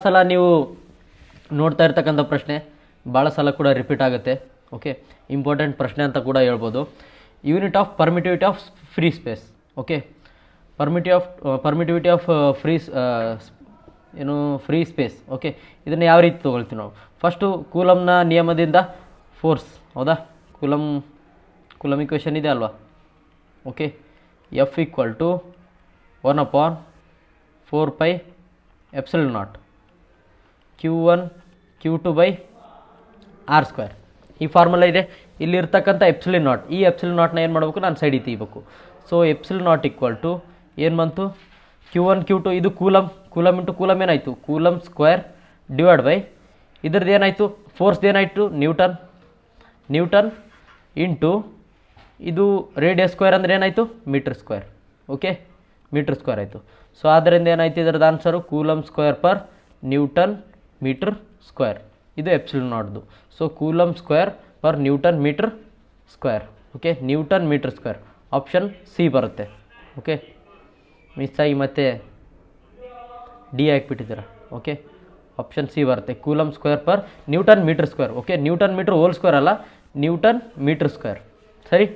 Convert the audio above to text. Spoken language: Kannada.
ಸಲ ನೀವು ನೋಡ್ತಾ ಇರ್ತಕ್ಕಂಥ ಪ್ರಶ್ನೆ ಭಾಳ ಸಲ ಕೂಡ ರಿಪೀಟ್ ಆಗುತ್ತೆ. ಓಕೆ, ಇಂಪಾರ್ಟೆಂಟ್ ಪ್ರಶ್ನೆ ಅಂತ ಕೂಡ ಹೇಳ್ಬೋದು. Unit of permittivity of free space. Okay, permittivity of free space. Okay, ಇದನ್ನು ಯಾವ ರೀತಿ ತೊಗೊಳ್ತೀವಿ ನಾವು? ಫಸ್ಟು ಕೂಲಮ್ನ ನಿಯಮದಿಂದ ಫೋರ್ಸ್, ಹೌದಾ? ಕೂಲಮ್ ಇಕ್ವೇಷನ್ ಇದೆ ಅಲ್ವಾ? Okay, F = 1/4πε0 Q1 Q2/r². ಈ ಫಾರ್ಮುಲಾ ಇದೆ. ಇಲ್ಲಿರ್ತಕ್ಕಂಥ ε0, ಈ ε0ನ ಏನು ಮಾಡಬೇಕು? ನಾನು ಸೈಡಿಗೆ ತೆಗಿಬೇಕು. ಸೊ ε0 ಏನು ಬಂತು? Q1 Q2, ಇದು ಕೂಲಮ್ ಇಂಟು ಕೂಲಮ್ ಏನಾಯಿತು? ಕೂಲಮ್ ಸ್ಕ್ವೇರ್ ಡಿವೈಡ್ ಬೈ ಇದ್ರದ್ದು ಏನಾಯಿತು? ಫೋರ್ಸ್ದು ಏನಾಯಿತು? ನ್ಯೂಟನ್ ಇಂಟು ಇದು ರೇಡಿಯಸ್ ಸ್ಕ್ವೇರ್ ಅಂದರೆ ಏನಾಯಿತು? Metre square. Okay, metre square ಆಯಿತು. ಸೊ ಆದ್ದರಿಂದ ಏನಾಯ್ತು ಇದರದ್ದು answer? Coulomb square per newton metre square. ಇದು ε0ದು. So coulomb square per newton metre square. Okay, newton metre square option C ಬರುತ್ತೆ. ಓಕೆ, ಮಿಸ್ ಆಗಿ ಮತ್ತೆ ಡಿ ಹಾಕ್ಬಿಟ್ಟಿದ್ದೀರ. ಓಕೆ, ಆಪ್ಷನ್ ಸಿ ಬರುತ್ತೆ. Coulomb square per newton metre square. Okay, newton metre whole square ಅಲ್ಲ, ನ್ಯೂಟನ್ ಮೀಟರ್ ಸ್ಕ್ವೇರ್. ಸರಿ.